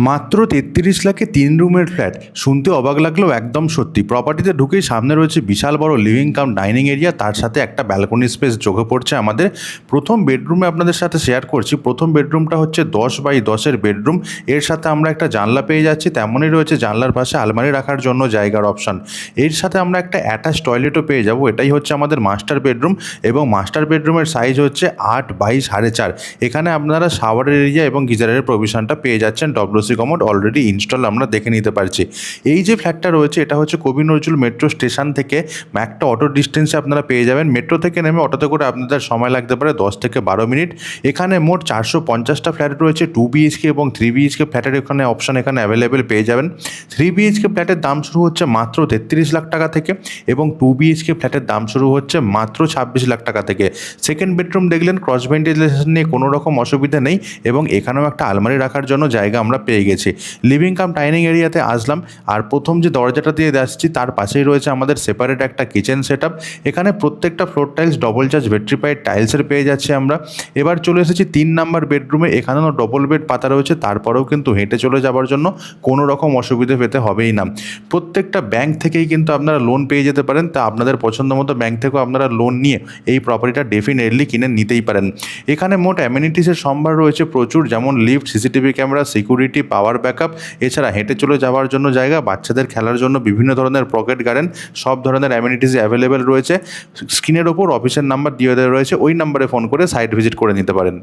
মাত্র 33 লাখে 3 রুমের ফ্ল্যাট শুনতে অবাক লাগলেও একদম সত্যি। প্রপার্টিতে ঢুকেই সামনে রয়েছে বিশাল বড় লিভিং কাম ডাইনিং এরিয়া, তার সাথে একটা ব্যালকনি স্পেস চোখে পড়ছে আমাদের। প্রথম বেডরুমে আপনাদের সাথে শেয়ার করছি। প্রথম বেডরুমটা হচ্ছে 10x10-এর বেডরুম। এর সাথে আমরা একটা জানলা পেয়ে যাচ্ছি, তেমনই রয়েছে জানলার পাশে আলমারি রাখার জন্য জায়গার অপশান। এর সাথে আমরা একটা অ্যাটাচ টয়লেটও পেয়ে যাব। এটাই হচ্ছে আমাদের মাস্টার বেডরুম এবং মাস্টার বেডরুমের সাইজ হচ্ছে 8x4.5। এখানে আপনারা শাওয়ারের এরিয়া এবং গিজারের প্রভিশনটা পেয়ে যাচ্ছেন। ডব্লিউসি কমোড অলরেডি ইনস্টল আমরা দেখে নিতে পারছি। এই যে ফ্ল্যাটটা রয়েছে এটা হচ্ছে কবি নজরুল মেট্রো স্টেশন থেকে একটা অটো ডিস্টেন্সে আপনারা পেয়ে যাবেন। মেট্রো থেকে নেমে অটোতে করে আপনাদের সময় লাগতে পারে 10 থেকে 12 মিনিট। এখানে মোট 450টা ফ্ল্যাট রয়েছে। 2 BHK এবং 3 BHK ফ্ল্যাটের এখানে অপশন এখানে অ্যাভেলেবেল পেয়ে যাবেন। 3 BHK ফ্ল্যাটের দাম শুরু হচ্ছে মাত্র 33 লাখ টাকা থেকে এবং 2 BHK ফ্ল্যাটের দাম শুরু হচ্ছে মাত্র 26 লাখ টাকা থেকে। সেকেন্ড বেডরুম দেখলেন, ক্রস ভেন্টিলেশন নিয়ে কোনো রকম অসুবিধা নেই এবং এখানেও একটা আলমারি রাখার জন্য জায়গা আমরা পেয়ে গেছি। লিভিং কাম ডাইনিং এরিয়াতে আসলাম আর প্রথম যে দরজাটা দিয়ে যাচ্ছি তার পাশেই রয়েছে আমাদের সেপারেট একটা কিচেন সেটআপ। এখানে প্রত্যেকটা floor tiles double charge vitrified টাইলসের পেয়ে যাচ্ছে আমরা। এবার চলে এসেছি 3 নাম্বার বেডরুমে। এখানেও ডবল বেড পাতা রয়েছে, তারপরেও কিন্তু হেঁটে চলে যাওয়ার জন্য কোনো রকম অসুবিধে পেতে হবেই না। প্রত্যেকটা ব্যাংক থেকেই কিন্তু আপনারা লোন পেয়ে যেতে পারেন, তা আপনাদের পছন্দ মতো ব্যাংক থেকেও আপনারা লোন নিয়ে এই প্রপার্টিটা ডেফিনেটলি কিনে নিতেই পারেন। এখানে মোট অ্যামিনিটিসের সম্ভার রয়েছে প্রচুর, যেমন lift, CCTV camera, security, power backup. এছাড়া হেঁটে চলে যাওয়ার জন্য জায়গা, বাচ্চাদের খেলার জন্য বিভিন্ন ধরনের পকেট গার্ডেন, সব ধরনের অ্যামিনিটিস অ্যাভেলেবেল রয়েছে। স্ক্রিনের ওপর অফিসের নাম্বার দিয়ে দেওয়া রয়েছে, ওই নাম্বারে ফোন করে সাইট ভিজিট করে নিতে পারেন।